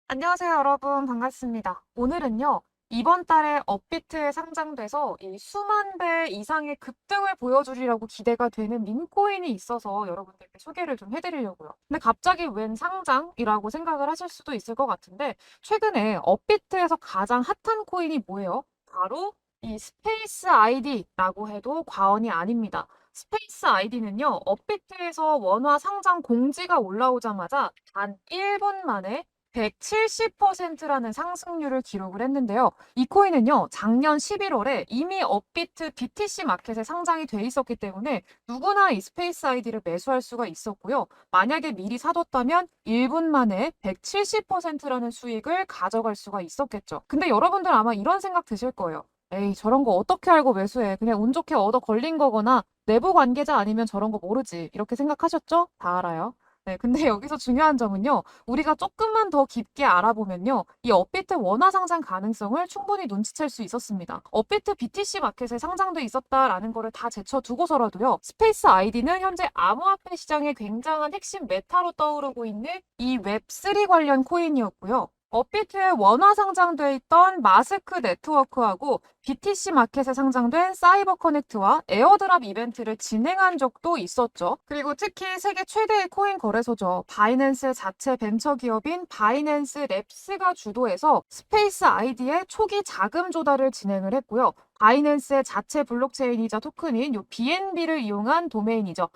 안녕하세요, 여러분. 반갑습니다. 오늘은요, 이번 달에 업비트에 상장돼서 이 수만 배 이상의 급등을 보여주리라고 기대가 되는 밈코인이 있어서 여러분들께 소개를 좀 해드리려고요. 근데 갑자기 웬 상장이라고 생각을 하실 수도 있을 것 같은데, 최근에 업비트에서 가장 핫한 코인이 뭐예요? 바로 이 스페이스 아이디라고 해도 과언이 아닙니다. 스페이스 아이디는요, 업비트에서 원화 상장 공지가 올라오자마자 단 1분 만에 170%라는 상승률을 기록을 했는데요. 이 코인은요, 작년 11월에 이미 업비트 BTC 마켓에 상장이 돼 있었기 때문에 누구나 이 스페이스 아이디를 매수할 수가 있었고요. 만약에 미리 사뒀다면 1분 만에 170%라는 수익을 가져갈 수가 있었겠죠. 근데 여러분들 아마 이런 생각 드실 거예요. 에이, 저런 거 어떻게 알고 매수해? 그냥 운 좋게 얻어 걸린 거거나 내부 관계자 아니면 저런 거 모르지. 이렇게 생각하셨죠? 다 알아요. 네, 근데 여기서 중요한 점은요. 우리가 조금만 더 깊게 알아보면요. 이 업비트 원화 상장 가능성을 충분히 눈치챌 수 있었습니다. 업비트 BTC 마켓에 상장돼 있었다라는 거를 다 제쳐두고서라도요. 스페이스 아이디는 현재 암호화폐 시장의 굉장한 핵심 메타로 떠오르고 있는 이 웹3 관련 코인이었고요. 업비트에 원화 상장돼 있던 마스크 네트워크하고 BTC 마켓에 상장된 사이버 커넥트와 에어드랍 이벤트를 진행한 적도 있었죠. 그리고 특히 세계 최대의 코인 거래소죠. 바이낸스 자체 벤처 기업인 바이낸스 랩스가 주도해서 스페이스 아이디의 초기 자금 조달을 진행을 했고요. 바이낸스의 자체 블록체인이자 토큰인 요 BNB를 이용한 도메인이죠.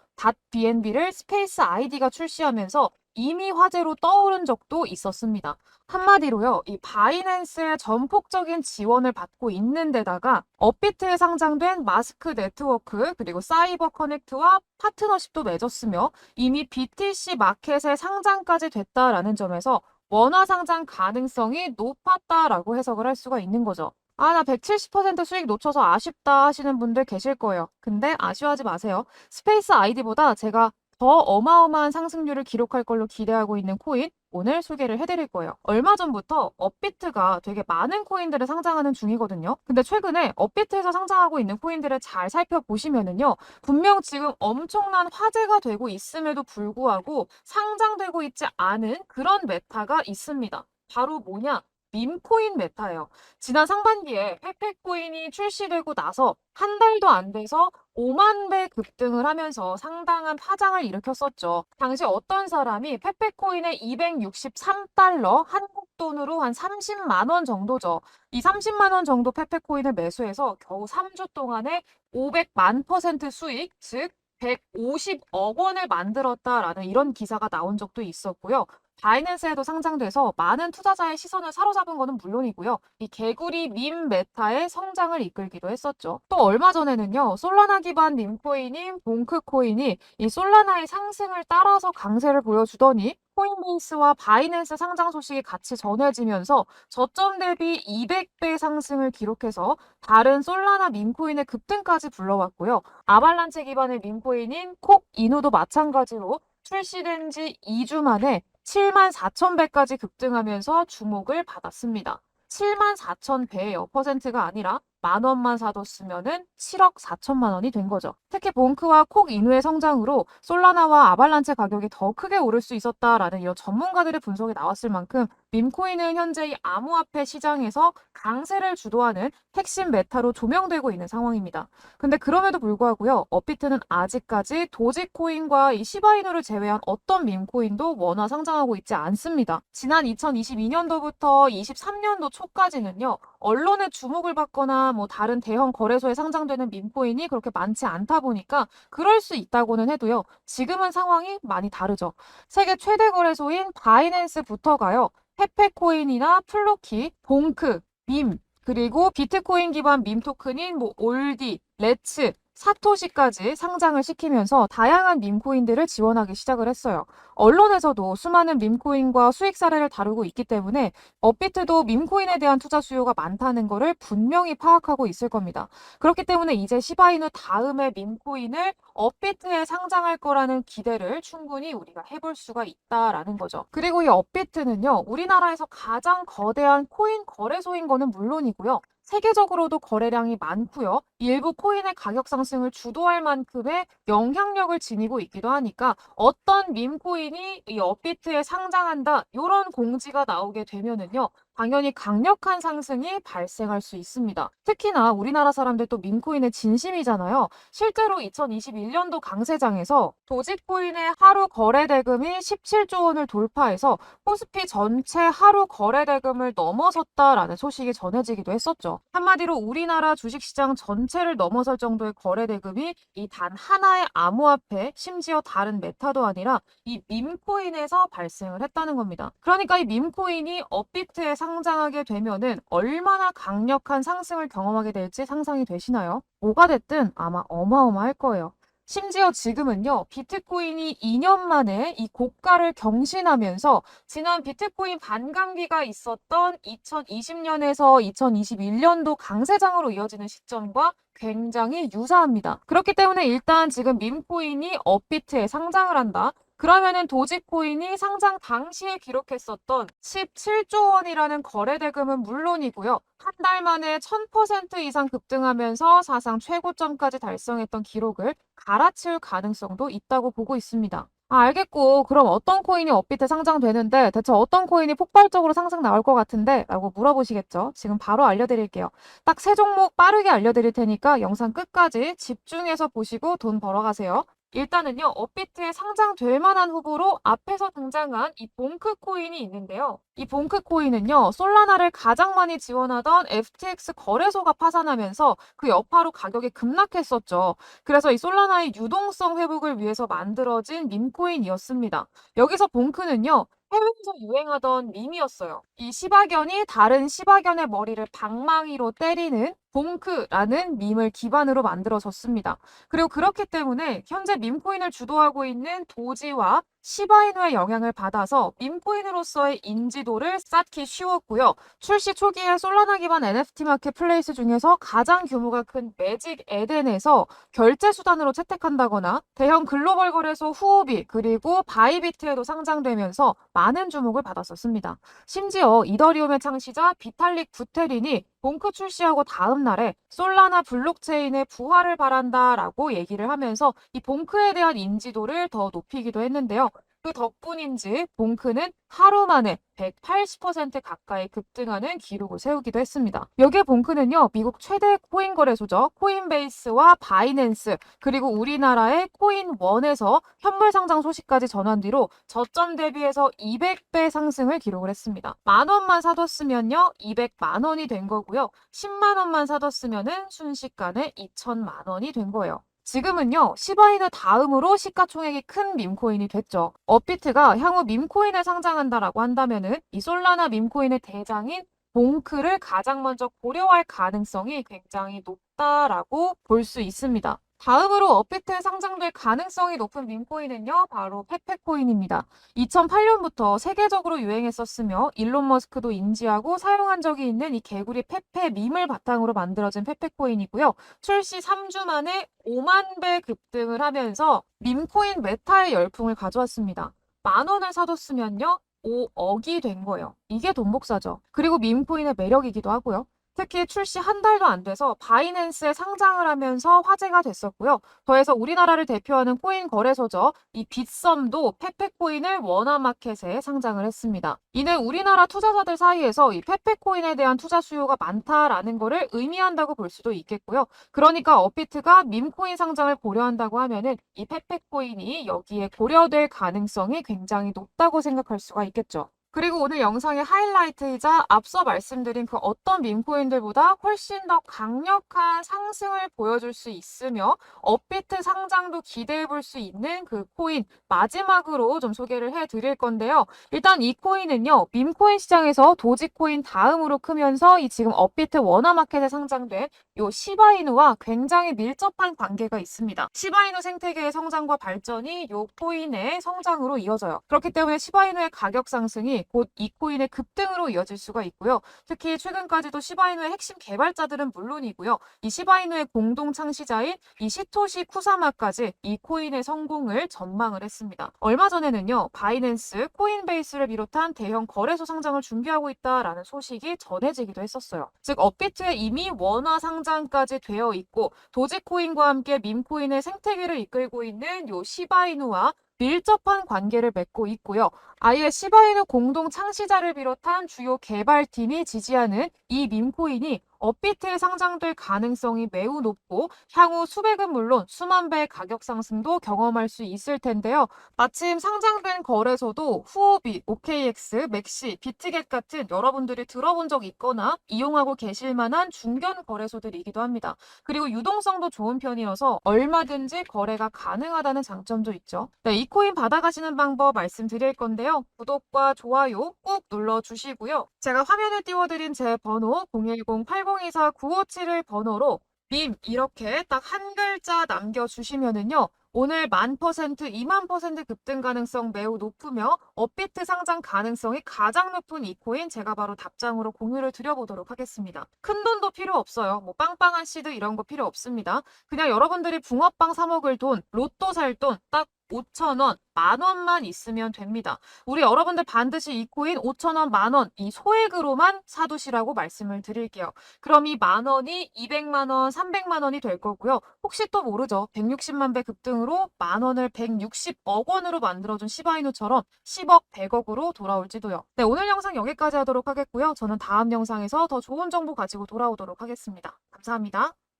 .bnb를 스페이스 아이디가 출시하면서 이미 화제로 떠오른 적도 있었습니다. 한마디로요, 이 바이낸스의 전폭적인 지원을 받고 있는 데다가 업비트에 상장된 마스크 네트워크 그리고 사이버 커넥트와 파트너십도 맺었으며 이미 BTC 마켓에 상장까지 됐다라는 점에서 원화 상장 가능성이 높았다라고 해석을 할 수가 있는 거죠. 아, 나 170% 수익 놓쳐서 아쉽다 하시는 분들 계실 거예요. 근데 아쉬워하지 마세요. 스페이스 아이디보다 제가 더 어마어마한 상승률을 기록할 걸로 기대하고 있는 코인 오늘 소개를 해드릴 거예요. 얼마 전부터 업비트가 되게 많은 코인들을 상장하는 중이거든요. 근데 최근에 업비트에서 상장하고 있는 코인들을 잘 살펴보시면은요. 분명 지금 엄청난 화제가 되고 있음에도 불구하고 상장되고 있지 않은 그런 메타가 있습니다. 바로 뭐냐? 밈코인 메타예요. 지난 상반기에 페페코인이 출시되고 나서 한 달도 안 돼서 5만 배 급등을 하면서 상당한 파장을 일으켰었죠. 당시 어떤 사람이 페페코인의 263달러, 한국 돈으로 한 30만 원 정도죠. 이 30만 원 정도 페페코인을 매수해서 겨우 3주 동안에 500만 퍼센트 수익, 즉 150억 원을 만들었다라는 이런 기사가 나온 적도 있었고요. 바이낸스에도 상장돼서 많은 투자자의 시선을 사로잡은 것은 물론이고요. 이 개구리 밈 메타의 성장을 이끌기도 했었죠. 또 얼마 전에는요. 솔라나 기반 밈코인인 봉크코인이 이 솔라나의 상승을 따라서 강세를 보여주더니 코인베이스와 바이낸스 상장 소식이 같이 전해지면서 저점 대비 200배 상승을 기록해서 다른 솔라나 밈코인의 급등까지 불러왔고요. 아발란체 기반의 밈코인인 콕 이누도 마찬가지로 출시된 지 2주 만에 7만 4천 배까지 급등하면서 주목을 받았습니다. 7만 4천 배예요. 퍼센트가 아니라 만 원만 사뒀으면은 7억 4천만 원이 된 거죠. 특히 봉크와 콕 이누의 성장으로 솔라나와 아발란체 가격이 더 크게 오를 수 있었다라는 이런 전문가들의 분석이 나왔을 만큼 밈코인은 현재 이 암호화폐 시장에서 강세를 주도하는 핵심 메타로 조명되고 있는 상황입니다. 근데 그럼에도 불구하고요. 업비트는 아직까지 도지코인과 이 시바이누를 제외한 어떤 밈코인도 원화 상장하고 있지 않습니다. 지난 2022년도부터 23년도 초까지는요. 언론의 주목을 받거나 뭐 다른 대형 거래소에 상장되는 밈코인이 그렇게 많지 않다 보니까 그럴 수 있다고는 해도요. 지금은 상황이 많이 다르죠. 세계 최대 거래소인 바이낸스부터가요. 페페코인이나 플루키, 봉크, 밈, 그리고 비트코인 기반 밈 토큰인 뭐 올디, 레츠, 사토시까지 상장을 시키면서 다양한 밈코인들을 지원하기 시작을 했어요. 언론에서도 수많은 밈코인과 수익 사례를 다루고 있기 때문에 업비트도 밈코인에 대한 투자 수요가 많다는 것을 분명히 파악하고 있을 겁니다. 그렇기 때문에 이제 시바이누 다음에 밈코인을 업비트에 상장할 거라는 기대를 충분히 우리가 해볼 수가 있다라는 거죠. 그리고 이 업비트는요, 우리나라에서 가장 거대한 코인 거래소인 거는 물론이고요. 세계적으로도 거래량이 많고요. 일부 코인의 가격 상승을 주도할 만큼의 영향력을 지니고 있기도 하니까 어떤 밈코인이 이 업비트에 상장한다 이런 공지가 나오게 되면은요. 당연히 강력한 상승이 발생할 수 있습니다. 특히나 우리나라 사람들 또 밈코인의 진심이잖아요. 실제로 2021년도 강세장에서 도지코인의 하루 거래 대금이 17조 원을 돌파해서 코스피 전체 하루 거래 대금을 넘어섰다라는 소식이 전해지기도 했었죠. 한마디로 우리나라 주식시장 전체를 넘어설 정도의 거래 대금이 이 단 하나의 암호화폐, 심지어 다른 메타도 아니라 이 밈코인에서 발생을 했다는 겁니다. 그러니까 이 밈코인이 업비트에 상장하게 되면은 얼마나 강력한 상승을 경험하게 될지 상상이 되시나요? 뭐가 됐든 아마 어마어마할 거예요. 심지어 지금은요, 비트코인이 2년 만에 이 고가를 경신하면서 지난 비트코인 반감기가 있었던 2020년에서 2021년도 강세장으로 이어지는 시점과 굉장히 유사합니다. 그렇기 때문에 일단 지금 밈코인이 업비트에 상장을 한다. 그러면은 도지코인이 상장 당시에 기록했었던 17조 원이라는 거래 대금은 물론이고요. 한 달 만에 1000% 이상 급등하면서 사상 최고점까지 달성했던 기록을 갈아치울 가능성도 있다고 보고 있습니다. 알겠고, 그럼 어떤 코인이 업비트에 상장되는데 대체 어떤 코인이 폭발적으로 상승 나올 것 같은데? 라고 물어보시겠죠? 지금 바로 알려드릴게요. 딱 세 종목 빠르게 알려드릴 테니까 영상 끝까지 집중해서 보시고 돈 벌어가세요. 일단은요, 업비트에 상장될 만한 후보로 앞에서 등장한 이 봉크 코인이 있는데요. 이 봉크 코인은요, 솔라나를 가장 많이 지원하던 FTX 거래소가 파산하면서 그 여파로 가격이 급락했었죠. 그래서 이 솔라나의 유동성 회복을 위해서 만들어진 밈코인이었습니다. 여기서 봉크는요, 해외에서 유행하던 밈이었어요. 이 시바견이 다른 시바견의 머리를 방망이로 때리는 봉크라는 밈을 기반으로 만들어졌습니다. 그리고 그렇기 때문에 현재 밈코인을 주도하고 있는 도지와 시바이누의 영향을 받아서 밈코인으로서의 인지도를 쌓기 쉬웠고요. 출시 초기에 솔라나 기반 NFT 마켓플레이스 중에서 가장 규모가 큰 매직 에덴에서 결제 수단으로 채택한다거나 대형 글로벌 거래소 후오비 그리고 바이비트에도 상장되면서 많은 주목을 받았었습니다. 심지어 이더리움의 창시자 비탈릭 부테린이 봉크 출시하고 다음 날에 솔라나 블록체인의 부활을 바란다라고 얘기를 하면서 이 봉크에 대한 인지도를 더 높이기도 했는데요. 그 덕분인지 봉크는 하루 만에 180% 가까이 급등하는 기록을 세우기도 했습니다. 여기에 봉크는요, 미국 최대 코인 거래소죠. 코인베이스와 바이낸스, 그리고 우리나라의 코인원에서 현물 상장 소식까지 전한 뒤로 저점 대비해서 200배 상승을 기록을 했습니다. 10,000원만 사뒀으면요, 200만 원이 된 거고요. 10만 원만 사뒀으면은 순식간에 2,000만 원이 된 거예요. 지금은요, 시바이누 다음으로 시가총액이 큰 밈코인이 됐죠. 업비트가 향후 밈코인을 상장한다라고 한다면은 이 솔라나 밈코인의 대장인 봉크를 가장 먼저 고려할 가능성이 굉장히 높다라고 볼 수 있습니다. 다음으로 업비트에 상장될 가능성이 높은 밈코인은요, 바로 페페코인입니다. 2008년부터 세계적으로 유행했었으며 일론 머스크도 인지하고 사용한 적이 있는 이 개구리 페페 밈을 바탕으로 만들어진 페페코인이고요. 출시 3주 만에 5만 배 급등을 하면서 밈코인 메타의 열풍을 가져왔습니다. 10,000원을 사뒀으면요, 5억이 된 거예요. 이게 돈 복사죠. 그리고 밈코인의 매력이기도 하고요. 특히 출시 한 달도 안 돼서 바이낸스에 상장을 하면서 화제가 됐었고요. 더해서 우리나라를 대표하는 코인 거래소죠. 이 빗썸도 페페코인을 원화마켓에 상장을 했습니다. 이는 우리나라 투자자들 사이에서 이 페페코인에 대한 투자 수요가 많다라는 것을 의미한다고 볼 수도 있겠고요. 그러니까 업비트가 밈코인 상장을 고려한다고 하면은 이 페페코인이 여기에 고려될 가능성이 굉장히 높다고 생각할 수가 있겠죠. 그리고 오늘 영상의 하이라이트이자 앞서 말씀드린 그 어떤 밈코인들보다 훨씬 더 강력한 상승을 보여줄 수 있으며 업비트 상장도 기대해 볼 수 있는 그 코인 마지막으로 좀 소개를 해드릴 건데요. 일단 이 코인은요, 밈코인 시장에서 도지코인 다음으로 크면서 이 지금 업비트 원화마켓에 상장된 요 시바이누와 굉장히 밀접한 관계가 있습니다. 시바이누 생태계의 성장과 발전이 요 코인의 성장으로 이어져요. 그렇기 때문에 시바이누의 가격 상승이 상승이 곧 이 코인의 급등으로 이어질 수가 있고요. 특히 최근까지도 시바이누의 핵심 개발자들은 물론이고요. 이 시바이누의 공동 창시자인 이 시토시 쿠사마까지 이 코인의 성공을 전망을 했습니다. 얼마 전에는요, 바이낸스, 코인베이스를 비롯한 대형 거래소 상장을 준비하고 있다라는 소식이 전해지기도 했었어요. 즉, 업비트에 이미 원화 상장까지 되어 있고 도지코인과 함께 밈코인의 생태계를 이끌고 있는 요 시바이누와 밀접한 관계를 맺고 있고요. 아예 시바이누 공동 창시자를 비롯한 주요 개발팀이 지지하는 이 밈코인이 업비트에 상장될 가능성이 매우 높고 향후 수백은 물론 수만 배의 가격 상승도 경험할 수 있을 텐데요. 마침 상장된 거래소도 후오비, OKX, 맥시, 비트겟 같은 여러분들이 들어본 적 있거나 이용하고 계실 만한 중견 거래소들이기도 합니다. 그리고 유동성도 좋은 편이어서 얼마든지 거래가 가능하다는 장점도 있죠. 네, 이 코인 받아가시는 방법 말씀드릴 건데요. 구독과 좋아요 꾹 눌러주시고요. 제가 화면에 띄워드린 제 번호 010-8024-957을 번호로 밈 이렇게 딱 한 글자 남겨주시면은요. 오늘 1000%, 20000% 급등 가능성 매우 높으며 업비트 상장 가능성이 가장 높은 이 코인 제가 바로 답장으로 공유를 드려보도록 하겠습니다. 큰 돈도 필요 없어요. 뭐 빵빵한 시드 이런 거 필요 없습니다. 그냥 여러분들이 붕어빵 사 먹을 돈, 로또 살 돈 딱 5,000원, 10,000원만 있으면 됩니다. 우리 여러분들 반드시 이 코인 5,000원, 10,000원 이 소액으로만 사두시라고 말씀을 드릴게요. 그럼 이 10,000원이 200만 원, 300만 원이 될 거고요. 혹시 또 모르죠. 160만 배 급등으로 10,000원을 160억 원으로 만들어준 시바이누처럼 10억, 100억으로 돌아올지도요. 네, 오늘 영상 여기까지 하도록 하겠고요. 저는 다음 영상에서 더 좋은 정보 가지고 돌아오도록 하겠습니다. 감사합니다.